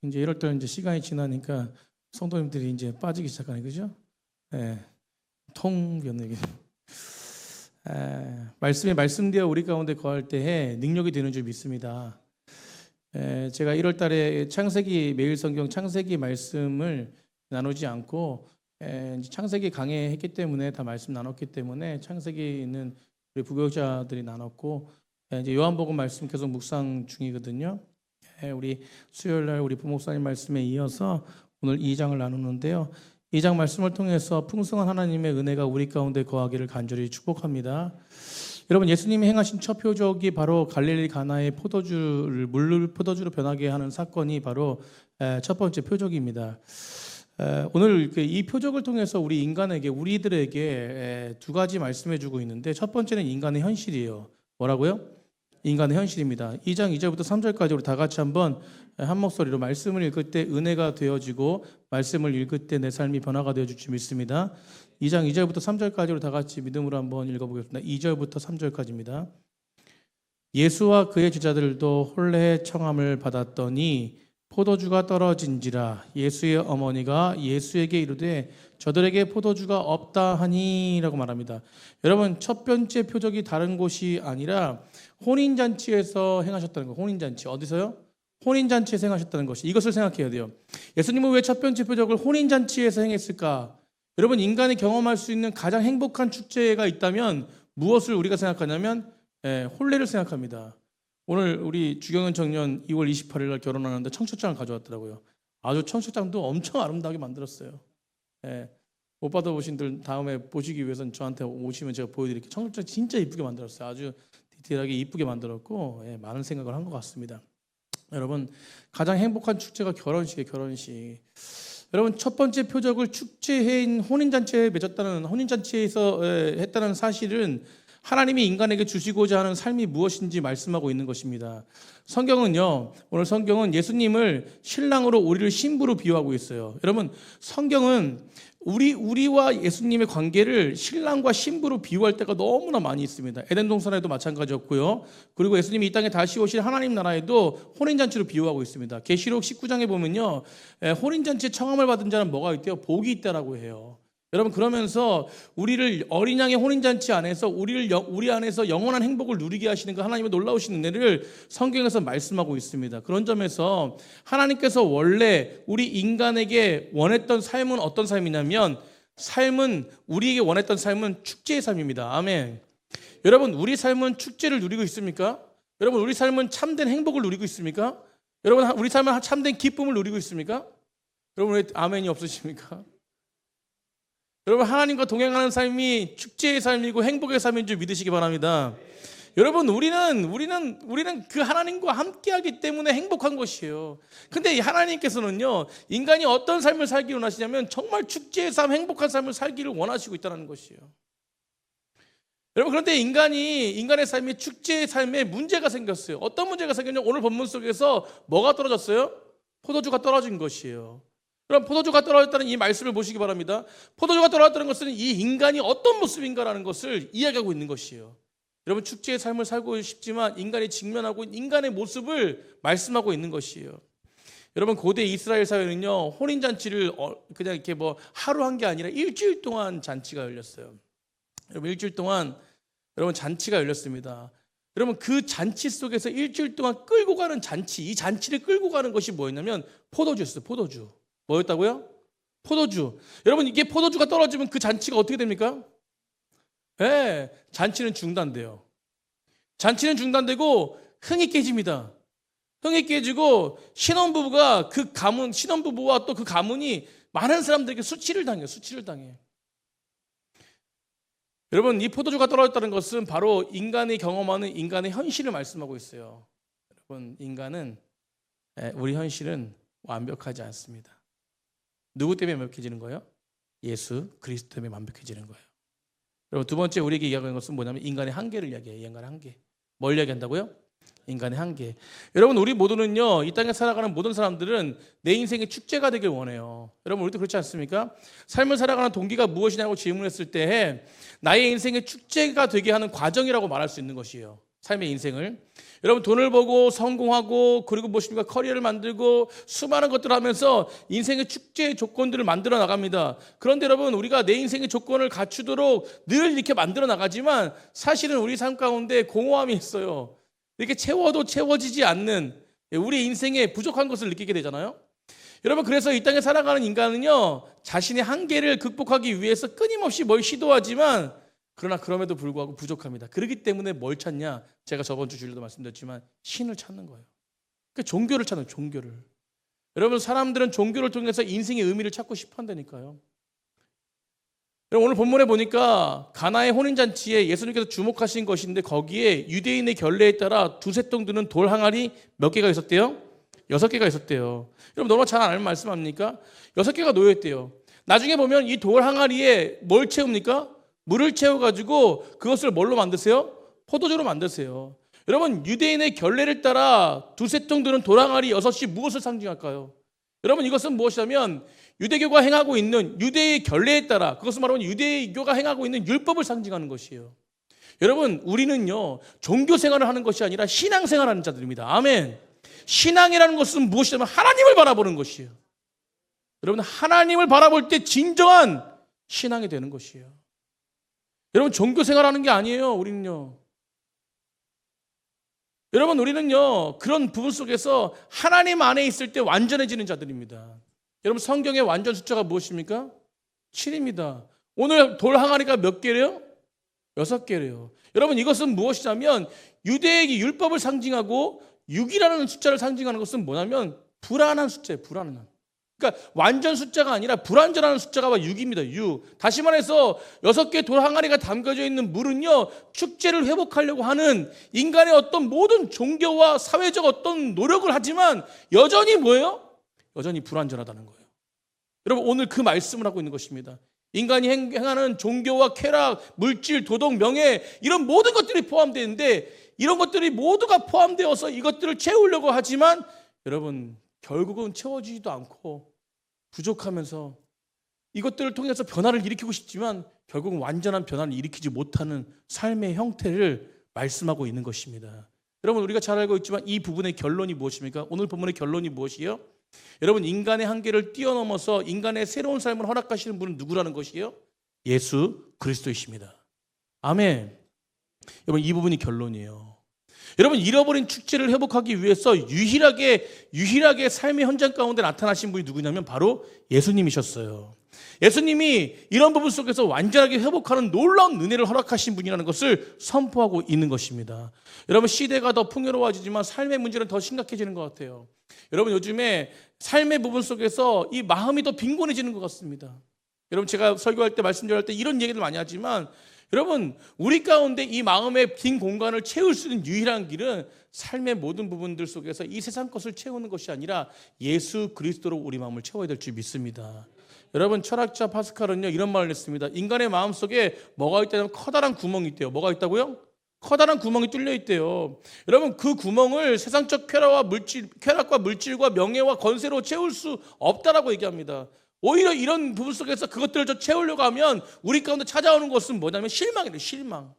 이제 1월달 이제 시간이 지나니까 성도님들이 이제 빠지기 시작하네, 그죠? 예, 통 변하게. 말씀이 말씀되어 우리 가운데 거할 때에 능력이 되는 줄 믿습니다. 제가 1월달에 창세기 매일 성경 창세기 말씀을 나누지 않고 이제 창세기 강해했기 때문에 다 말씀 나눴기 때문에 창세기는 우리 부교육자들이 나눴고 이제 요한복음 말씀 계속 묵상 중이거든요. 우리 수요일날 우리 부목사님 말씀에 이어서 오늘 2장을 나누는데요. 2장 말씀을 통해서 풍성한 하나님의 은혜가 우리 가운데 거하기를 간절히 축복합니다. 여러분, 예수님이 행하신 첫 표적이 바로 갈릴리 가나의 포도주를 물을 포도주로 변하게 하는 사건이 바로 첫 번째 표적입니다. 오늘 이 표적을 통해서 우리 인간에게, 우리들에게 두 가지 말씀해주고 있는데, 첫 번째는 인간의 현실이에요. 뭐라고요? 인간의 현실입니다. 2장 2절부터 3절까지 우리 다 같이 한번 한 목소리로 말씀을 읽을 때 은혜가 되어지고 말씀을 읽을 때 내 삶이 변화가 되어질 줄 믿습니다. 2장 2절부터 3절까지 우리 다 같이 믿음으로 한번 읽어보겠습니다. 2절부터 3절까지입니다. 예수와 그의 제자들도 혼례의 청함을 받았더니 포도주가 떨어진지라 예수의 어머니가 예수에게 이르되 저들에게 포도주가 없다 하니라고 말합니다. 여러분, 첫 번째 표적이 다른 곳이 아니라 혼인잔치에서 행하셨다는 거예요. 혼인잔치. 어디서요? 혼인잔치에서 행하셨다는 것이, 이것을 생각해야 돼요. 예수님은 왜 첫 번째 표적을 혼인잔치에서 행했을까? 여러분, 인간이 경험할 수 있는 가장 행복한 축제가 있다면 무엇을 우리가 생각하냐면 혼례를 생각합니다. 오늘 우리 주경은 청년 2월 28일 날 결혼하는데 청첩장을 가져왔더라고요. 아주 청첩장도 엄청 아름다우게 만들었어요. 못 받아보신 분 다음에 보시기 위해서는 저한테 오시면 제가 보여드릴게요. 청첩장 진짜 이쁘게 만들었어요. 아주 디테일하게 이쁘게 만들었고 많은 생각을 한 것 같습니다. 여러분, 가장 행복한 축제가 결혼식이에요. 결혼식. 여러분, 첫 번째 표적을 축제인 혼인잔치에 맺었다는, 혼인잔치에서 했다는 사실은 하나님이 인간에게 주시고자 하는 삶이 무엇인지 말씀하고 있는 것입니다. 성경은요, 오늘 성경은 예수님을 신랑으로 우리를 신부로 비유하고 있어요. 여러분, 성경은 우리와 예수님의 관계를 신랑과 신부로 비유할 때가 너무나 많이 있습니다. 에덴 동산에도 마찬가지였고요. 그리고 예수님이 이 땅에 다시 오실 하나님 나라에도 혼인잔치로 비유하고 있습니다. 계시록 19장에 보면요, 혼인잔치에 청함을 받은 자는 뭐가 있대요? 복이 있다라고 해요. 여러분, 그러면서 우리를 어린 양의 혼인잔치 안에서 우리 안에서 영원한 행복을 누리게 하시는 그 하나님의 놀라우신 은혜를 성경에서 말씀하고 있습니다. 그런 점에서 하나님께서 원래 우리 인간에게 원했던 삶은 어떤 삶이냐면, 우리에게 원했던 삶은 축제의 삶입니다. 아멘. 여러분, 우리 삶은 축제를 누리고 있습니까? 여러분, 우리 삶은 참된 행복을 누리고 있습니까? 여러분, 우리 삶은 참된 기쁨을 누리고 있습니까? 여러분, 왜 아멘이 없으십니까? 여러분, 하나님과 동행하는 삶이 축제의 삶이고 행복의 삶인 줄 믿으시기 바랍니다. 여러분, 우리는 그 하나님과 함께하기 때문에 행복한 것이에요. 근데 하나님께서는요, 인간이 어떤 삶을 살기를 원하시냐면 정말 축제의 삶, 행복한 삶을 살기를 원하시고 있다는 것이에요. 여러분, 그런데 인간의 삶이 축제의 삶에 문제가 생겼어요. 어떤 문제가 생겼냐? 오늘 본문 속에서 뭐가 떨어졌어요? 포도주가 떨어진 것이에요. 그럼 포도주가 떨어졌다는 이 말씀을 보시기 바랍니다. 포도주가 떨어졌다는 것은 이 인간이 어떤 모습인가라는 것을 이야기하고 있는 것이에요. 여러분, 축제의 삶을 살고 싶지만 인간이 직면하고 인간의 모습을 말씀하고 있는 것이에요. 여러분, 고대 이스라엘 사회는요, 혼인잔치를 그냥 이렇게 하루 한 게 아니라 일주일 동안 잔치가 열렸어요. 여러분, 일주일 동안 잔치가 열렸습니다. 여러분, 그 잔치 속에서 일주일 동안 끌고 가는 잔치, 이 잔치를 끌고 가는 것이 뭐였냐면 포도주였어요. 포도주. 뭐였다고요? 포도주. 여러분, 이게 포도주가 떨어지면 그 잔치가 어떻게 됩니까? 잔치는 중단돼요. 잔치는 중단되고 흥이 깨집니다. 흥이 깨지고 신혼부부와 또 그 가문이 많은 사람들에게 수치를 당해요. 수치를 당해. 여러분, 이 포도주가 떨어졌다는 것은 바로 인간이 경험하는 인간의 현실을 말씀하고 있어요. 여러분, 우리 현실은 완벽하지 않습니다. 누구 때문에 완벽해지는 거예요? 예수 그리스도 때문에 완벽해지는 거예요. 여러분, 두 번째 우리에게 이야기하는 것은 뭐냐면 인간의 한계를 이야기해요. 인간의 한계. 뭘 이야기한다고요? 인간의 한계. 여러분, 우리 모두는요, 이 땅에 살아가는 모든 사람들은 내 인생의 축제가 되길 원해요. 여러분, 우리도 그렇지 않습니까? 삶을 살아가는 동기가 무엇이냐고 질문했을 때 나의 인생의 축제가 되게 하는 과정이라고 말할 수 있는 것이에요. 삶의 인생을. 여러분 돈을 벌고 성공하고 그리고 무엇입니까? 커리어를 만들고 수많은 것들을 하면서 인생의 축제의 조건들을 만들어 나갑니다. 그런데 여러분 우리가 내 인생의 조건을 갖추도록 늘 이렇게 만들어 나가지만 사실은 우리 삶 가운데 공허함이 있어요. 이렇게 채워도 채워지지 않는 우리 인생에 부족한 것을 느끼게 되잖아요. 여러분 그래서 이 땅에 살아가는 인간은요 자신의 한계를 극복하기 위해서 끊임없이 뭘 시도하지만 그러나 그럼에도 불구하고 부족합니다. 그렇기 때문에 뭘 찾냐? 제가 저번 주 주일도 말씀드렸지만 신을 찾는 거예요. 그러니까 종교를 찾는 거예요. 종교를. 여러분 사람들은 종교를 통해서 인생의 의미를 찾고 싶어 한다니까요. 여러분 오늘 본문에 보니까 가나의 혼인잔치에 예수님께서 주목하신 것인데 거기에 유대인의 결례에 따라 두세 통 드는 돌 항아리 몇 개가 있었대요? 6개가 있었대요. 여러분 너무 잘 아는 말씀 아닙니까? 6개가 놓여있대요. 나중에 보면 이 돌 항아리에 뭘 채웁니까? 물을 채워가지고 그것을 뭘로 만드세요? 포도주로 만드세요. 여러분 유대인의 결례를 따라 두세 통 드는 돌항아리 6이 무엇을 상징할까요? 여러분 이것은 무엇이냐면 유대교가 행하고 있는 유대의 결례에 따라 그것은 말하면 유대교가 행하고 있는 율법을 상징하는 것이에요. 여러분 우리는요 종교 생활을 하는 것이 아니라 신앙 생활하는 자들입니다. 아멘. 신앙이라는 것은 무엇이냐면 하나님을 바라보는 것이에요. 여러분 하나님을 바라볼 때 진정한 신앙이 되는 것이에요. 여러분 종교 생활하는 게 아니에요. 우리는요. 여러분 우리는요 그런 부분 속에서 하나님 안에 있을 때 완전해지는 자들입니다. 여러분 성경의 완전 숫자가 무엇입니까? 7입니다. 오늘 돌 항아리가 몇 개래요? 6개래요. 여러분 이것은 무엇이냐면 유대의 율법을 상징하고 6이라는 숫자를 상징하는 것은 뭐냐면 불안한 숫자예요. 불안한. 그러니까 완전 숫자가 아니라 불완전한 숫자가 6입니다. 6. 다시 말해서 6개 돌 항아리가 담겨져 있는 물은요 축제를 회복하려고 하는 인간의 어떤 모든 종교와 사회적 어떤 노력을 하지만 여전히 뭐예요? 여전히 불완전하다는 거예요. 여러분 오늘 그 말씀을 하고 있는 것입니다. 인간이 행하는 종교와 쾌락, 물질, 도덕, 명예 이런 모든 것들이 포함되는데 이런 것들이 모두가 포함되어서 이것들을 채우려고 하지만 여러분 결국은 채워지지도 않고 부족하면서 이것들을 통해서 변화를 일으키고 싶지만 결국은 완전한 변화를 일으키지 못하는 삶의 형태를 말씀하고 있는 것입니다. 여러분 우리가 잘 알고 있지만 이 부분의 결론이 무엇입니까? 오늘 본문의 결론이 무엇이에요? 여러분 인간의 한계를 뛰어넘어서 인간의 새로운 삶을 허락하시는 분은 누구라는 것이에요? 예수 그리스도이십니다. 아멘. 여러분 이 부분이 결론이에요. 여러분 잃어버린 축제를 회복하기 위해서 유일하게 삶의 현장 가운데 나타나신 분이 누구냐면 바로 예수님이셨어요. 예수님이 이런 부분 속에서 완전하게 회복하는 놀라운 은혜를 허락하신 분이라는 것을 선포하고 있는 것입니다. 여러분 시대가 더 풍요로워지지만 삶의 문제는 더 심각해지는 것 같아요. 여러분 요즘에 삶의 부분 속에서 이 마음이 더 빈곤해지는 것 같습니다. 여러분 제가 설교할 때 말씀 전할 때 이런 얘기를 많이 하지만 여러분 우리 가운데 이 마음의 빈 공간을 채울 수 있는 유일한 길은 삶의 모든 부분들 속에서 이 세상 것을 채우는 것이 아니라 예수 그리스도로 우리 마음을 채워야 될 줄 믿습니다. 여러분 철학자 파스칼은요 이런 말을 했습니다. 인간의 마음속에 뭐가 있다면 커다란 구멍이 있대요. 뭐가 있다고요? 커다란 구멍이 뚫려 있대요. 여러분 그 구멍을 세상적 쾌락과 물질과 명예와 권세로 채울 수 없다라고 얘기합니다. 오히려 이런 부분 속에서 그것들을 채우려고 하면 우리 가운데 찾아오는 것은 뭐냐면 실망이래요. 실망.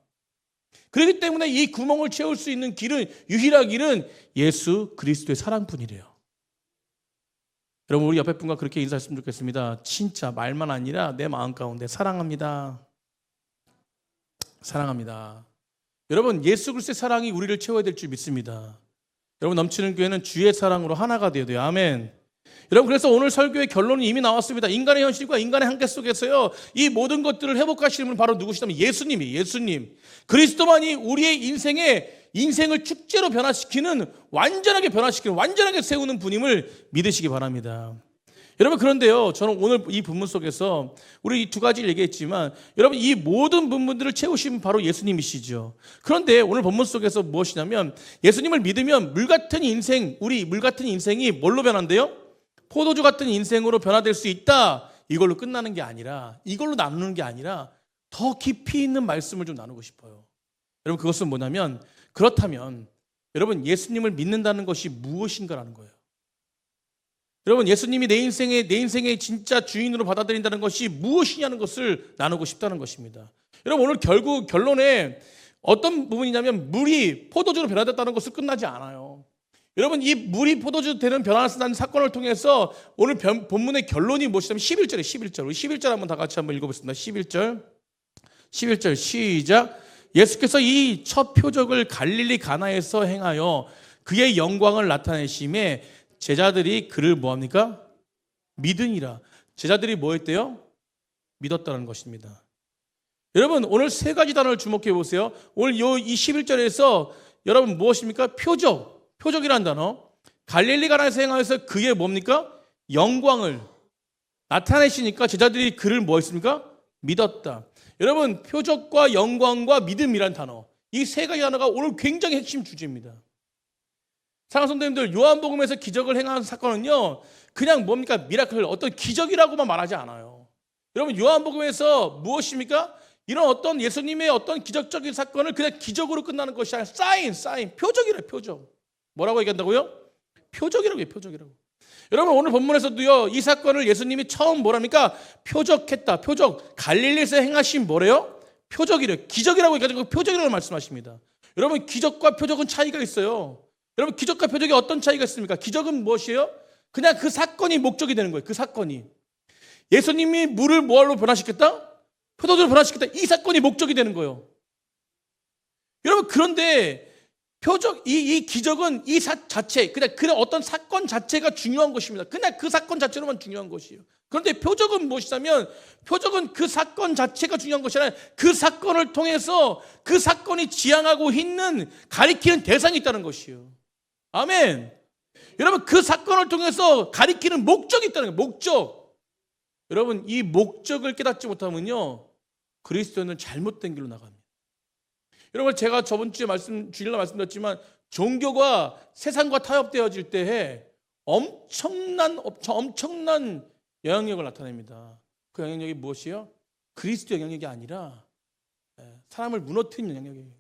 그렇기 때문에 이 구멍을 채울 수 있는 길은 유일한 길은 예수 그리스도의 사랑뿐이래요. 여러분 우리 옆에 분과 그렇게 인사했으면 좋겠습니다. 진짜 말만 아니라 내 마음 가운데 사랑합니다. 사랑합니다. 여러분 예수 그리스도의 사랑이 우리를 채워야 될 줄 믿습니다. 여러분 넘치는 교회는 주의 사랑으로 하나가 되어야 돼요. 아멘. 여러분 그래서 오늘 설교의 결론이 이미 나왔습니다. 인간의 현실과 인간의 한계 속에서요 이 모든 것들을 회복하시는 분은 바로 누구시냐면 예수님이 예수님 그리스도만이 우리의 인생을 축제로 변화시키는 완전하게 세우는 분임을 믿으시기 바랍니다. 여러분 그런데요 저는 오늘 이 본문 속에서 우리 이 두 가지를 얘기했지만 여러분 이 모든 부분들을 채우시면 바로 예수님이시죠. 그런데 오늘 본문 속에서 무엇이냐면 예수님을 믿으면 물 같은 인생이 뭘로 변한대요? 포도주 같은 인생으로 변화될 수 있다. 이걸로 끝나는 게 아니라 이걸로 나누는 게 아니라 더 깊이 있는 말씀을 좀 나누고 싶어요. 여러분 그것은 뭐냐면 그렇다면 여러분 예수님을 믿는다는 것이 무엇인가라는 거예요. 여러분 예수님이 내 인생의 진짜 주인으로 받아들인다는 것이 무엇이냐는 것을 나누고 싶다는 것입니다. 여러분 오늘 결국 결론에 어떤 부분이냐면 물이 포도주로 변화됐다는 것을 끝나지 않아요. 여러분, 이 물이 포도주 되는 변화된 사건을 통해서 오늘 본문의 결론이 무엇이냐면 11절에 11절. 우리 11절 한번 다 같이 한번 읽어보겠습니다. 11절 시작. 예수께서 이 첫 표적을 갈릴리 가나에서 행하여 그의 영광을 나타내심에 제자들이 그를 뭐합니까? 믿으니라. 제자들이 뭐 했대요? 믿었다는 것입니다. 여러분, 오늘 세 가지 단어를 주목해 보세요. 오늘 이 11절에서 여러분 무엇입니까? 표적이라는 단어. 갈릴리 가나에서 행하여서 그의 뭡니까? 영광을 나타내시니까 제자들이 그를 뭐 했습니까? 믿었다. 여러분, 표적과 영광과 믿음이란 단어, 이 세 가지 단어가 오늘 굉장히 핵심 주제입니다. 사랑하는 성도님들, 요한복음에서 기적을 행한 사건은요, 그냥 뭡니까? 미라클, 어떤 기적이라고만 말하지 않아요. 여러분, 요한복음에서 무엇입니까? 이런 어떤 예수님의 어떤 기적적인 사건을 그냥 기적으로 끝나는 것이 아니라 사인, 표적이래, 표적. 뭐라고 얘기한다고요? 표적이라고 해요, 표적이라고. 여러분, 오늘 본문에서도요, 이 사건을 예수님이 처음 뭐랍니까? 표적했다, 표적. 갈릴리에서 행하신 뭐래요? 표적이래요. 기적이라고 해가지고 표적이라고 말씀하십니다. 여러분, 기적과 표적은 차이가 있어요. 여러분, 기적과 표적이 어떤 차이가 있습니까? 기적은 무엇이에요? 그냥 그 사건이 목적이 되는 거예요. 그 사건이. 예수님이 물을 뭐로 변화시켰다? 표적으로 변화시켰다. 이 사건이 목적이 되는 거예요. 여러분, 그런데 이 기적은 이 자체, 그냥 어떤 사건 자체가 중요한 것입니다. 그냥 그 사건 자체로만 중요한 것이에요. 그런데 표적은 무엇이냐면, 표적은 그 사건 자체가 중요한 것이 아니라 그 사건을 통해서 그 사건이 지향하고 있는 가리키는 대상이 있다는 것이에요. 아멘. 여러분, 그 사건을 통해서 가리키는 목적이 있다는 거예요. 목적. 여러분, 이 목적을 깨닫지 못하면요, 그리스도는 잘못된 길로 나갑니다. 여러분, 제가 저번 주에 주일날 말씀드렸지만, 종교가 세상과 타협되어질 때에 엄청난 영향력을 나타냅니다. 그 영향력이 무엇이에요? 그리스도 영향력이 아니라 사람을 무너뜨리는 영향력이에요.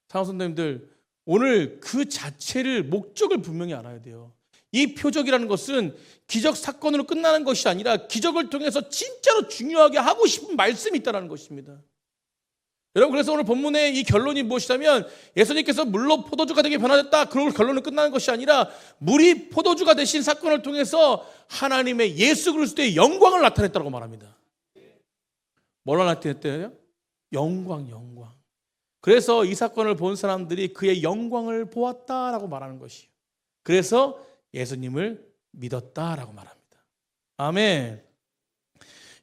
사랑하는 성도님들, 오늘 그 자체를, 목적을 분명히 알아야 돼요. 이 표적이라는 것은 기적 사건으로 끝나는 것이 아니라 기적을 통해서 진짜로 중요하게 하고 싶은 말씀이 있다는 것입니다. 여러분, 그래서 오늘 본문의 이 결론이 무엇이냐면, 예수님께서 물로 포도주가 되게 변화됐다, 그러고 결론은 끝나는 것이 아니라 물이 포도주가 되신 사건을 통해서 하나님의 예수 그리스도의 영광을 나타냈다고 말합니다. 뭐라 나타냈대요? 영광. 그래서 이 사건을 본 사람들이 그의 영광을 보았다라고 말하는 것이에요. 그래서 예수님을 믿었다라고 말합니다. 아멘.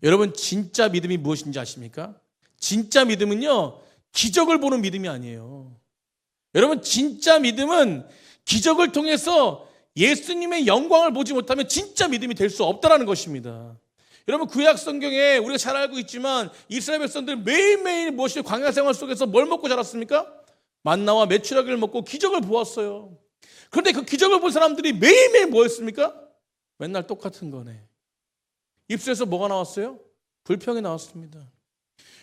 여러분, 진짜 믿음이 무엇인지 아십니까? 진짜 믿음은요, 기적을 보는 믿음이 아니에요. 여러분, 진짜 믿음은 기적을 통해서 예수님의 영광을 보지 못하면 진짜 믿음이 될 수 없다는 것입니다. 여러분, 구약 성경에 우리가 잘 알고 있지만 이스라엘 백성들 매일매일 무엇이 광야 생활 속에서 뭘 먹고 자랐습니까? 만나와 메추라기를 먹고 기적을 보았어요. 그런데 그 기적을 본 사람들이 매일매일 뭐였습니까? 맨날 똑같은 거네. 입술에서 뭐가 나왔어요? 불평이 나왔습니다.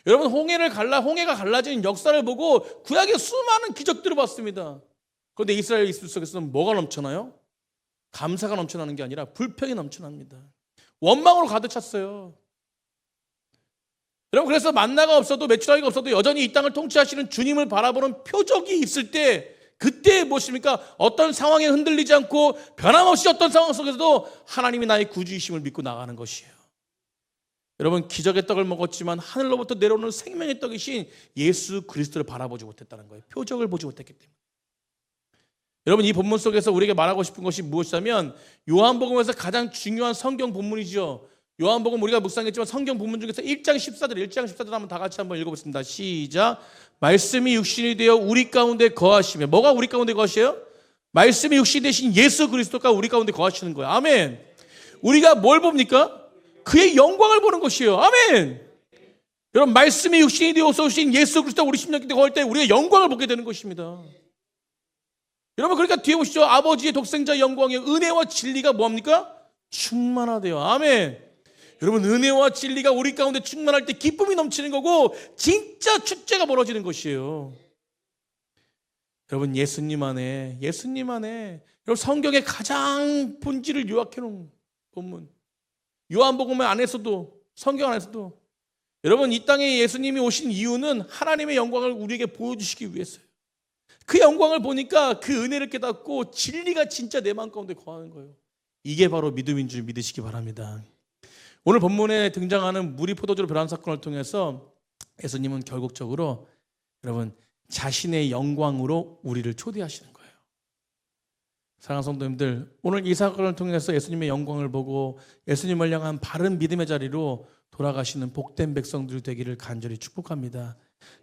여러분, 홍해가 갈라진 역사를 보고 구약의 수많은 기적들을 봤습니다. 그런데 이스라엘 입술 속에서는 뭐가 넘쳐나요? 감사가 넘쳐나는 게 아니라 불평이 넘쳐납니다. 원망으로 가득 찼어요. 여러분, 그래서 만나가 없어도 메추라기가 없어도 여전히 이 땅을 통치하시는 주님을 바라보는 표적이 있을 때, 그때 무엇입니까? 어떤 상황에 흔들리지 않고 변함없이 어떤 상황 속에서도 하나님이 나의 구주이심을 믿고 나가는 것이에요. 여러분, 기적의 떡을 먹었지만 하늘로부터 내려오는 생명의 떡이신 예수 그리스도를 바라보지 못했다는 거예요. 표적을 보지 못했기 때문에. 여러분, 이 본문 속에서 우리에게 말하고 싶은 것이 무엇이냐면, 요한복음에서 가장 중요한 성경 본문이죠. 요한복음 우리가 묵상했지만 성경 본문 중에서 1장 14절 한번 다 같이 한번 읽어보겠습니다. 시작. 말씀이 육신이 되어 우리 가운데 거하시며. 뭐가 우리 가운데 거하셔요? 말씀이 육신이 되신 예수 그리스도가 우리 가운데 거하시는 거예요. 아멘. 우리가 뭘 봅니까? 그의 영광을 보는 것이에요. 아멘. 여러분, 말씀이 육신이 되어서 오신 예수 그리스도가 우리 심령에 거할 때 우리가 영광을 보게 되는 것입니다. 여러분, 그러니까 뒤에 보시죠. 아버지의 독생자 영광의 은혜와 진리가 뭐합니까? 충만하대요. 아멘. 여러분, 은혜와 진리가 우리 가운데 충만할 때 기쁨이 넘치는 거고 진짜 축제가 벌어지는 것이에요. 여러분, 예수님 안에 여러분, 성경의 가장 본질을 요약해 놓은 본문, 요한복음 안에서도, 성경 안에서도 여러분, 이 땅에 예수님이 오신 이유는 하나님의 영광을 우리에게 보여주시기 위해서요. 그 영광을 보니까 그 은혜를 깨닫고 진리가 진짜 내 마음 가운데 거하는 거예요. 이게 바로 믿음인 줄 믿으시기 바랍니다. 오늘 본문에 등장하는 물이 포도주로 변한 사건을 통해서 예수님은 결국적으로 여러분 자신의 영광으로 우리를 초대하시는 거예요. 사랑하는 성도님들, 오늘 이 사건을 통해서 예수님의 영광을 보고 예수님을 향한 바른 믿음의 자리로 돌아가시는 복된 백성들 되기를 간절히 축복합니다.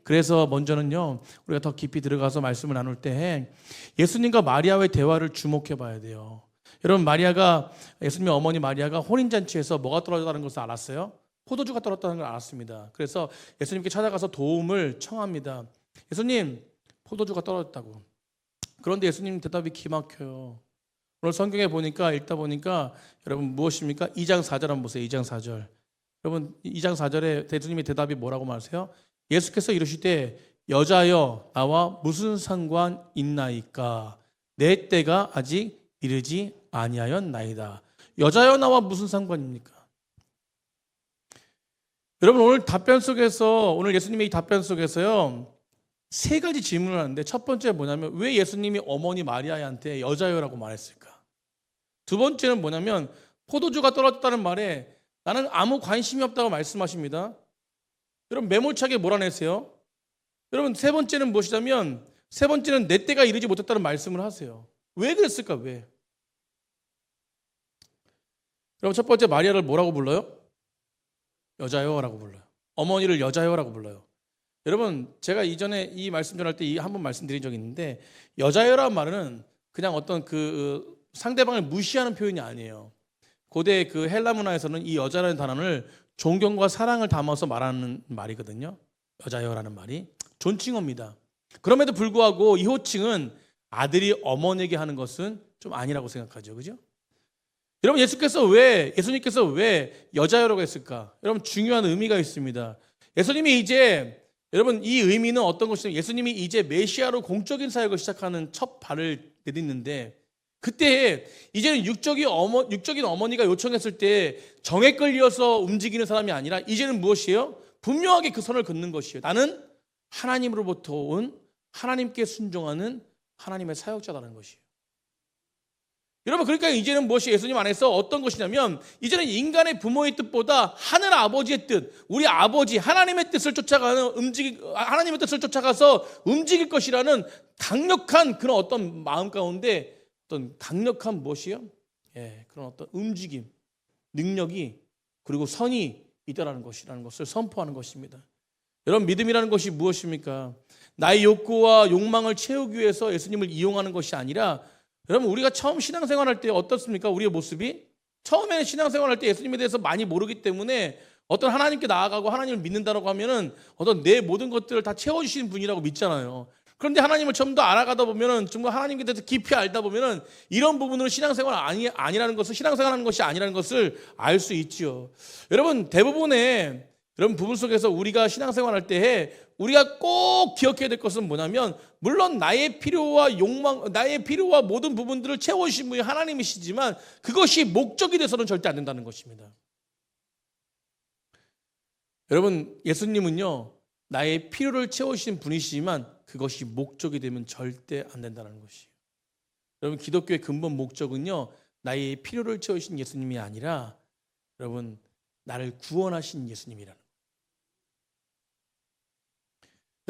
그래서 먼저는요, 우리가 더 깊이 들어가서 말씀을 나눌 때 예수님과 마리아의 대화를 주목해 봐야 돼요. 여러분, 예수님의 어머니 마리아가 혼인잔치에서 뭐가 떨어졌다는 것을 알았어요? 포도주가 떨어졌다는 걸 알았습니다. 그래서 예수님께 찾아가서 도움을 청합니다. 예수님, 포도주가 떨어졌다고. 그런데 예수님 대답이 기막혀요. 오늘 성경에 읽다 보니까 여러분 무엇입니까? 2장 4절 한번 보세요. 2장 4절. 여러분 2장 4절에 예수님의 대답이 뭐라고 말하세요? 예수께서 이르시되 여자여 나와 무슨 상관 있나이까? 내 때가 아직 이르지 아니하였나이다. 여자여 나와 무슨 상관입니까? 여러분 오늘 예수님의 이 답변 속에서요, 세 가지 질문을 하는데, 첫 번째 뭐냐면 왜 예수님이 어머니 마리아한테 여자여라고 말했을까? 두 번째는 뭐냐면 포도주가 떨어졌다는 말에 나는 아무 관심이 없다고 말씀하십니다. 여러분 매몰차게 몰아내세요. 여러분 세 번째는 무엇이냐면, 세 번째는 내 때가 이르지 못했다는 말씀을 하세요. 왜 그랬을까? 왜? 여러분 첫 번째 마리아를 뭐라고 불러요? 여자여라고 불러요. 어머니를 여자여라고 불러요. 여러분 제가 이전에 이 말씀 전할 때 한번 말씀드린 적이 있는데, 여자여라는 말은 그냥 어떤 그 상대방을 무시하는 표현이 아니에요. 고대 그 헬라 문화에서는 이 여자라는 단어를 존경과 사랑을 담아서 말하는 말이거든요. 여자여라는 말이 존칭어입니다. 그럼에도 불구하고 이 호칭은 아들이 어머니에게 하는 것은 좀 아니라고 생각하죠. 그죠? 여러분 예수님께서 왜 여자여라고 했을까? 여러분 중요한 의미가 있습니다. 여러분 이 의미는 어떤 것이냐면, 예수님이 이제 메시아로 공적인 사역을 시작하는 첫 발을 내딛는데, 그때 이제는 육적인 어머니가 요청했을 때 정에 끌려서 움직이는 사람이 아니라 이제는 무엇이에요? 분명하게 그 선을 긋는 것이에요. 나는 하나님으로부터 온 하나님께 순종하는 하나님의 사역자라는 것이에요. 여러분 그러니까 이제는 무엇이 예수님 안에서 어떤 것이냐면, 이제는 인간의 부모의 뜻보다 하늘 아버지의 뜻, 우리 아버지 하나님의 뜻을 하나님의 뜻을 쫓아가서 움직일 것이라는 강력한 그런 어떤 마음 가운데 어떤 강력한 무엇이요? 그런 어떤 움직임, 능력이, 그리고 선이 있다라는 것을 선포하는 것입니다. 여러분 믿음이라는 것이 무엇입니까? 나의 욕구와 욕망을 채우기 위해서 예수님을 이용하는 것이 아니라, 여러분 우리가 처음 신앙생활할 때 어떻습니까? 우리의 모습이 처음에는 신앙생활할 때 예수님에 대해서 많이 모르기 때문에 어떤 하나님께 나아가고 하나님을 믿는다라고 하면은 어떤 내 모든 것들을 다 채워주시는 분이라고 믿잖아요. 그런데 하나님을 좀 더 알아가다 보면은, 정말 하나님께 대해서 깊이 알다 보면은 이런 부분으로 신앙생활하는 것이 아니라는 것을 알 수 있지요. 여러분 대부분의 부분 속에서 우리가 신앙생활할 때 우리가 꼭 기억해야 될 것은 뭐냐면, 물론 나의 필요와 욕망, 나의 필요와 모든 부분들을 채워주신 분이 하나님이시지만 그것이 목적이 돼서는 절대 안 된다는 것입니다. 여러분 예수님은요 나의 필요를 채워주신 분이시지만 그것이 목적이 되면 절대 안 된다는 것이에요. 여러분 기독교의 근본 목적은요 나의 필요를 채우신 예수님이 아니라 여러분 나를 구원하신 예수님이라는 거예요.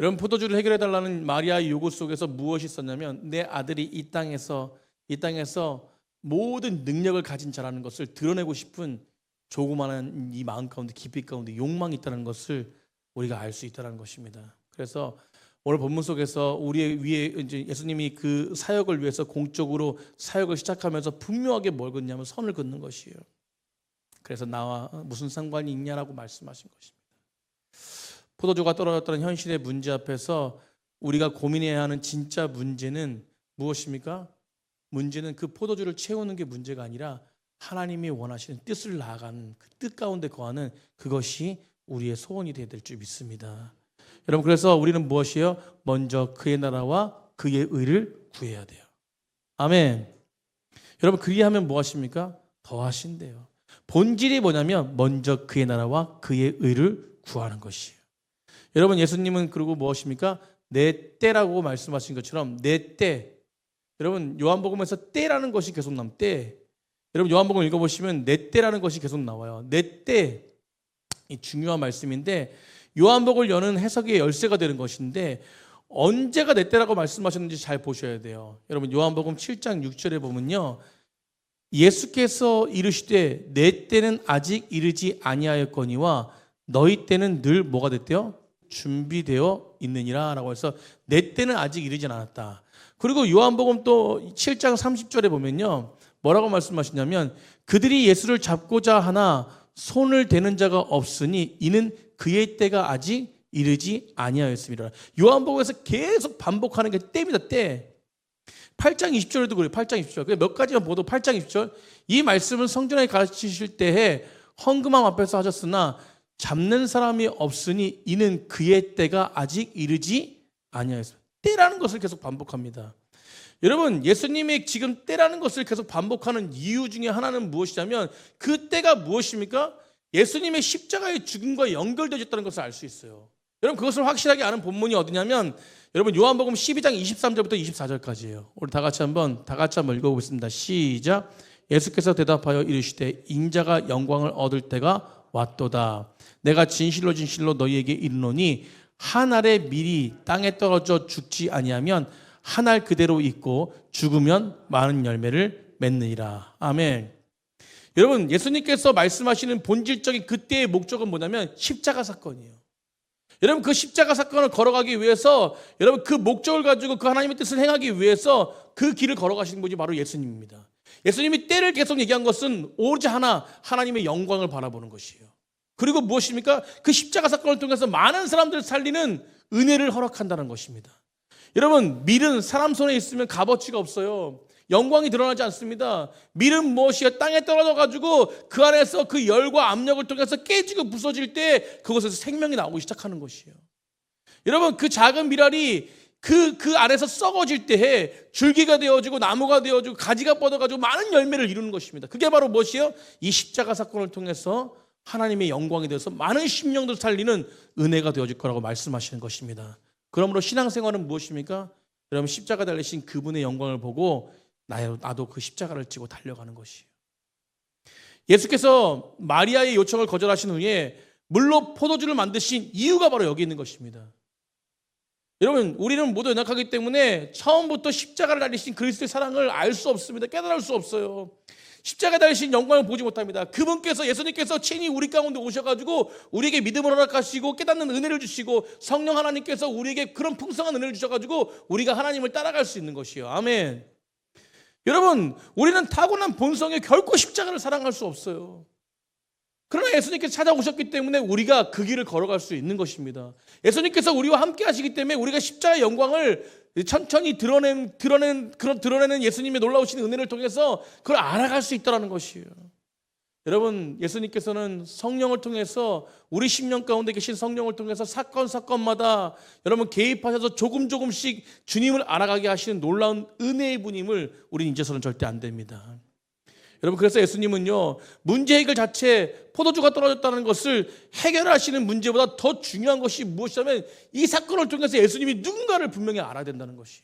여러분 포도주를 해결해달라는 마리아의 요구 속에서 무엇이 있었냐면, 내 아들이 이 땅에서 모든 능력을 가진 자라는 것을 드러내고 싶은 조그마한 이 마음 가운데, 깊이 가운데 욕망이 있다는 것을 우리가 알 수 있다는 것입니다. 그래서 오늘 본문 속에서 우리의 위에 이제 예수님이 그 사역을 위해서 공적으로 사역을 시작하면서 분명하게 뭘 긋냐면 선을 긋는 것이에요. 그래서 나와 무슨 상관이 있냐라고 말씀하신 것입니다. 포도주가 떨어졌다는 현실의 문제 앞에서 우리가 고민해야 하는 진짜 문제는 무엇입니까? 문제는 그 포도주를 채우는 게 문제가 아니라 하나님이 원하시는 뜻을 나아가는 그 뜻 가운데 거하는 그것이 우리의 소원이 되어야 될 줄 믿습니다. 여러분 그래서 우리는 무엇이에요? 먼저 그의 나라와 그의 의를 구해야 돼요. 아멘. 여러분 그리하면 무엇입니까? 더 하신대요. 본질이 뭐냐면 먼저 그의 나라와 그의 의를 구하는 것이에요. 여러분, 예수님은 그리고 무엇입니까? 내 때라고 말씀하신 것처럼 내 때. 여러분, 요한복음에서 때라는 것이 계속 때. 여러분, 요한복음 읽어보시면 내 때라는 것이 계속 나와요. 내 때. 이 중요한 말씀인데 요한복음을 여는 해석의 열쇠가 되는 것인데 언제가 내 때라고 말씀하셨는지 잘 보셔야 돼요. 여러분, 요한복음 7장 6절에 보면요, 예수께서 이르시되 내 때는 아직 이르지 아니하였거니와 너희 때는 늘 뭐가 됐대요? 준비되어 있느니라 라고 해서 내 때는 아직 이르진 않았다. 그리고 요한복음 또 7장 30절에 보면요, 뭐라고 말씀하시냐면 그들이 예수를 잡고자 하나 손을 대는 자가 없으니 이는 그의 때가 아직 이르지 아니하였습니다. 요한복음에서 계속 반복하는 게 때입니다. 때. 8장 20절에도 그래요. 8장 20절. 몇 가지만 보도 8장 20절. 이 말씀을 성전에 가르치실 때에 헌금함 앞에서 하셨으나 잡는 사람이 없으니 이는 그의 때가 아직 이르지 아니하였습니다. 때라는 것을 계속 반복합니다. 여러분, 예수님이 지금 때라는 것을 계속 반복하는 이유 중에 하나는 무엇이냐면 그 때가 무엇입니까? 예수님의 십자가의 죽음과 연결되어 있다는 것을 알 수 있어요. 여러분, 그것을 확실하게 아는 본문이 어디냐면 여러분, 요한복음 12장 23절부터 24절까지예요. 우리 다 같이 한번 읽어보겠습니다. 시작. 예수께서 대답하여 이르시되 인자가 영광을 얻을 때가 왔도다. 내가 진실로 진실로 너희에게 이르노니 한 알의 밀이 땅에 떨어져 죽지 아니하면 한 알 그대로 있고 죽으면 많은 열매를 맺느니라. 아멘. 여러분, 예수님께서 말씀하시는 본질적인 그때의 목적은 뭐냐면 십자가 사건이에요. 여러분, 그 십자가 사건을 걸어가기 위해서 여러분 그 목적을 가지고 그 하나님의 뜻을 행하기 위해서 그 길을 걸어가시는 분이 바로 예수님입니다. 예수님이 때를 계속 얘기한 것은 오로지 하나님의 영광을 바라보는 것이에요. 그리고 무엇입니까? 그 십자가 사건을 통해서 많은 사람들을 살리는 은혜를 허락한다는 것입니다. 여러분, 밀은 사람 손에 있으면 값어치가 없어요. 영광이 드러나지 않습니다. 밀은 무엇이야? 땅에 떨어져가지고 그 안에서 그 열과 압력을 통해서 깨지고 부서질 때 그곳에서 생명이 나오기 시작하는 것이에요. 여러분, 그 작은 밀알이 그 안에서 썩어질 때에 줄기가 되어지고 나무가 되어지고 가지가 뻗어가지고 많은 열매를 이루는 것입니다. 그게 바로 무엇이에요? 이 십자가 사건을 통해서 하나님의 영광이 되어서 많은 심령들 살리는 은혜가 되어질 거라고 말씀하시는 것입니다. 그러므로 신앙생활은 무엇입니까? 여러분, 십자가 달리신 그분의 영광을 보고 나도 그 십자가를 지고 달려가는 것이에요. 예수께서 마리아의 요청을 거절하신 후에 물로 포도주를 만드신 이유가 바로 여기 있는 것입니다. 여러분, 우리는 모두 연약하기 때문에 처음부터 십자가를 달리신 그리스도의 사랑을 알 수 없습니다. 깨달을 수 없어요. 십자가 달리신 영광을 보지 못합니다. 그분께서, 예수님께서 친히 우리 가운데 오셔가지고 우리에게 믿음을 허락하시고 깨닫는 은혜를 주시고 성령 하나님께서 우리에게 그런 풍성한 은혜를 주셔가지고 우리가 하나님을 따라갈 수 있는 것이에요. 아멘. 여러분, 우리는 타고난 본성에 결코 십자가를 사랑할 수 없어요. 그러나 예수님께서 찾아오셨기 때문에 우리가 그 길을 걸어갈 수 있는 것입니다. 예수님께서 우리와 함께 하시기 때문에 우리가 십자가의 영광을 천천히 드러내는 예수님의 놀라우신 은혜를 통해서 그걸 알아갈 수 있다는 것이에요. 여러분, 예수님께서는 성령을 통해서 우리 심령 가운데 계신 성령을 통해서 사건마다 여러분 개입하셔서 조금씩 주님을 알아가게 하시는 놀라운 은혜의 분임을 우리는 잊어서는 절대 안 됩니다. 여러분, 그래서 예수님은요, 문제 해결 자체, 포도주가 떨어졌다는 것을 해결하시는 문제보다 더 중요한 것이 무엇이냐면 이 사건을 통해서 예수님이 누군가를 분명히 알아야 된다는 것이에요.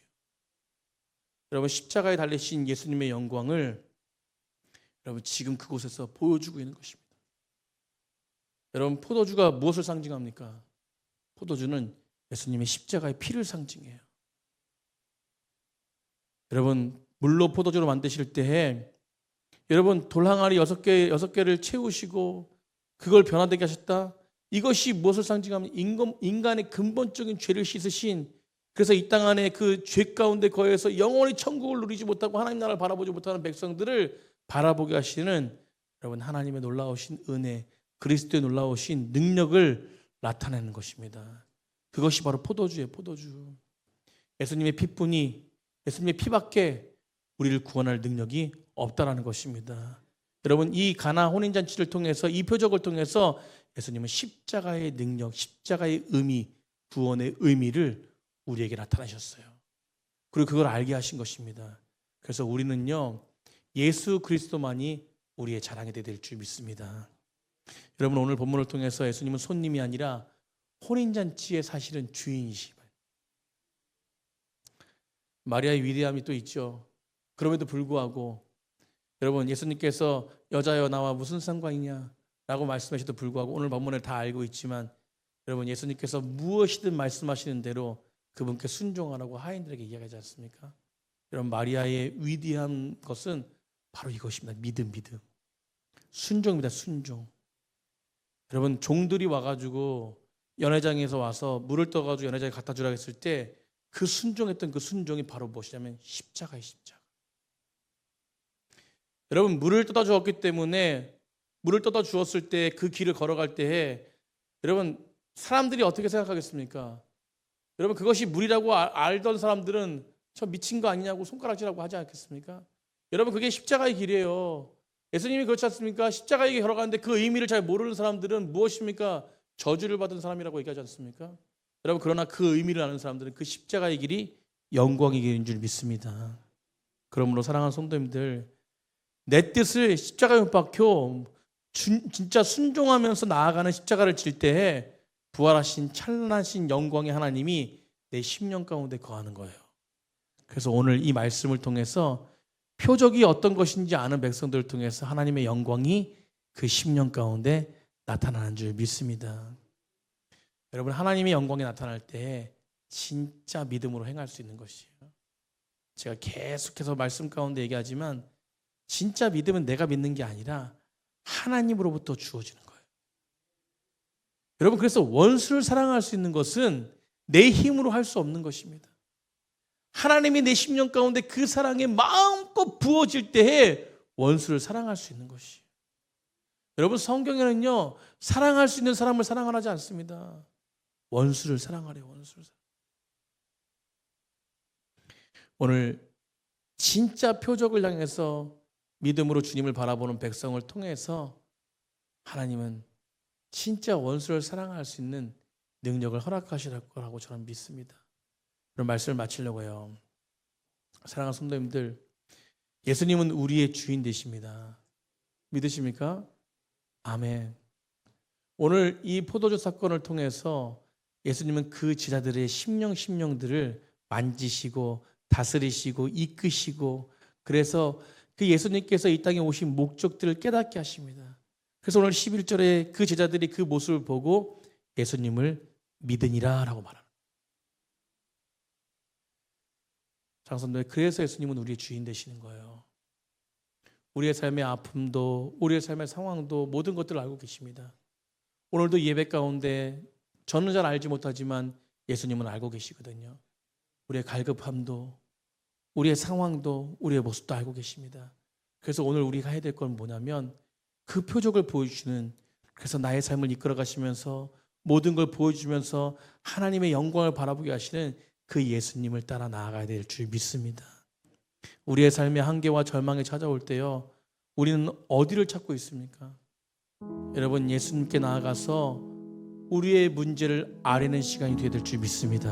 여러분, 십자가에 달리신 예수님의 영광을 여러분 지금 그곳에서 보여주고 있는 것입니다. 여러분, 포도주가 무엇을 상징합니까? 포도주는 예수님의 십자가의 피를 상징해요. 여러분, 물로 포도주로 만드실 때에 여러분, 돌항아리 6개를 채우시고 그걸 변화되게 하셨다. 이것이 무엇을 상징하면 인간의 근본적인 죄를 씻으신, 그래서 이 땅 안에 그 죄 가운데 거해서 영원히 천국을 누리지 못하고 하나님 나라를 바라보지 못하는 백성들을 바라보게 하시는 여러분 하나님의 놀라우신 은혜, 그리스도의 놀라우신 능력을 나타내는 것입니다. 그것이 바로 포도주예요. 포도주. 예수님의 피뿐이, 예수님의 피밖에 우리를 구원할 능력이 없다라는 것입니다. 여러분, 이 가나 혼인잔치를 통해서, 이 표적을 통해서 예수님은 십자가의 능력, 십자가의 의미, 구원의 의미를 우리에게 나타나셨어요. 그리고 그걸 알게 하신 것입니다. 그래서 우리는요, 예수 그리스도만이 우리의 자랑이 될 줄 믿습니다. 여러분, 오늘 본문을 통해서 예수님은 손님이 아니라 혼인잔치의 사실은 주인이시죠. 마리아의 위대함이 또 있죠. 그럼에도 불구하고 여러분, 예수님께서 여자여 나와 무슨 상관이냐 라고 말씀하셔도 불구하고 오늘 본문을 다 알고 있지만 여러분, 예수님께서 무엇이든 말씀하시는 대로 그분께 순종하라고 하인들에게 이야기하지 않습니까? 여러분, 마리아의 위대한 것은 바로 이것입니다. 믿음. 순종입니다. 순종. 여러분, 종들이 와가지고 연회장에서 와서 물을 떠가지고 연회장에 갖다 주라고 했을 때 그 순종했던 그 순종이 바로 무엇이냐면 십자가의 십자가. 여러분, 물을 떠다 주었기 때문에 물을 떠다 주었을 때 그 길을 걸어갈 때에 여러분, 사람들이 어떻게 생각하겠습니까? 여러분, 그것이 물이라고 알던 사람들은 저 미친 거 아니냐고 손가락질하고 하지 않겠습니까? 여러분, 그게 십자가의 길이에요. 예수님이 그렇지 않습니까? 십자가의 길 걸어가는데 그 의미를 잘 모르는 사람들은 무엇입니까? 저주를 받은 사람이라고 얘기하지 않습니까? 여러분, 그러나 그 의미를 아는 사람들은 그 십자가의 길이 영광의 길인 줄 믿습니다. 그러므로 사랑하는 성도님들, 내 뜻을 십자가에 못 박혀 진짜 순종하면서 나아가는 십자가를 질 때에 부활하신 찬란하신 영광의 하나님이 내 심령 가운데 거하는 거예요. 그래서 오늘 이 말씀을 통해서 표적이 어떤 것인지 아는 백성들을 통해서 하나님의 영광이 그 심령 가운데 나타나는 줄 믿습니다. 여러분, 하나님의 영광이 나타날 때 진짜 믿음으로 행할 수 있는 것이에요. 제가 계속해서 말씀 가운데 얘기하지만 진짜 믿음은 내가 믿는 게 아니라 하나님으로부터 주어지는 거예요. 여러분, 그래서 원수를 사랑할 수 있는 것은 내 힘으로 할 수 없는 것입니다. 하나님이 내 심령 가운데 그 사랑에 마음껏 부어질 때에 원수를 사랑할 수 있는 것이에요. 여러분, 성경에는요, 사랑할 수 있는 사람을 사랑하지 않습니다. 원수를 사랑하래요. 원수를. 오늘 진짜 표적을 향해서 믿음으로 주님을 바라보는 백성을 통해서 하나님은 진짜 원수를 사랑할 수 있는 능력을 허락하실 거라고 저는 믿습니다. 그런 말씀을 마치려고 해요. 사랑하는 성도님들, 예수님은 우리의 주인 되십니다. 믿으십니까? 아멘. 오늘 이 포도주 사건을 통해서 예수님은 그 제자들의 심령들을 만지시고 다스리시고 이끄시고, 그래서 그 예수님께서 이 땅에 오신 목적들을 깨닫게 하십니다. 그래서 오늘 11절에 그 제자들이 그 모습을 보고 예수님을 믿으니라 라고 말합니다. 장성도에, 그래서 예수님은 우리의 주인 되시는 거예요. 우리의 삶의 아픔도 우리의 삶의 상황도 모든 것들을 알고 계십니다. 오늘도 예배 가운데 저는 잘 알지 못하지만 예수님은 알고 계시거든요. 우리의 갈급함도 우리의 상황도 우리의 모습도 알고 계십니다. 그래서 오늘 우리가 해야 될 건 뭐냐면 그 표적을 보여주시는, 그래서 나의 삶을 이끌어 가시면서 모든 걸 보여주면서 하나님의 영광을 바라보게 하시는 그 예수님을 따라 나아가야 될 줄 믿습니다. 우리의 삶의 한계와 절망이 찾아올 때요, 우리는 어디를 찾고 있습니까? 여러분, 예수님께 나아가서 우리의 문제를 아뢰는 시간이 되어야 될 줄 믿습니다.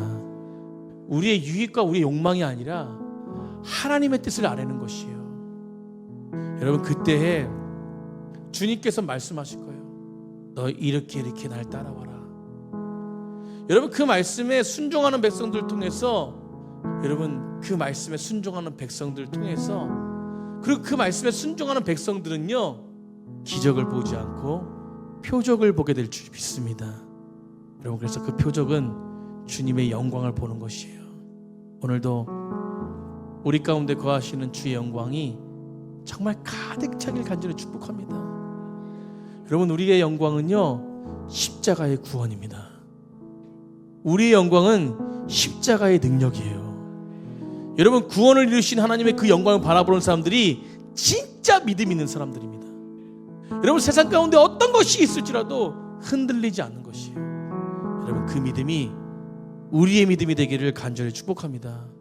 우리의 유익과 우리의 욕망이 아니라 하나님의 뜻을 아뢰는 것이에요. 여러분, 그때에 주님께서 말씀하실 거예요. 너 이렇게 날 따라와라. 여러분, 그 말씀에 순종하는 백성들 통해서, 여러분, 그 말씀에 순종하는 백성들 통해서, 그리고 그 말씀에 순종하는 백성들은요, 기적을 보지 않고 표적을 보게 될 줄 믿습니다. 여러분, 그래서 그 표적은 주님의 영광을 보는 것이에요. 오늘도 우리 가운데 거하시는 주의 영광이 정말 가득 차길 간절히 축복합니다. 여러분, 우리의 영광은요, 십자가의 구원입니다. 우리의 영광은 십자가의 능력이에요. 여러분, 구원을 이루신 하나님의 그 영광을 바라보는 사람들이 진짜 믿음 있는 사람들입니다. 여러분, 세상 가운데 어떤 것이 있을지라도 흔들리지 않는 것이에요. 여러분, 그 믿음이 우리의 믿음이 되기를 간절히 축복합니다.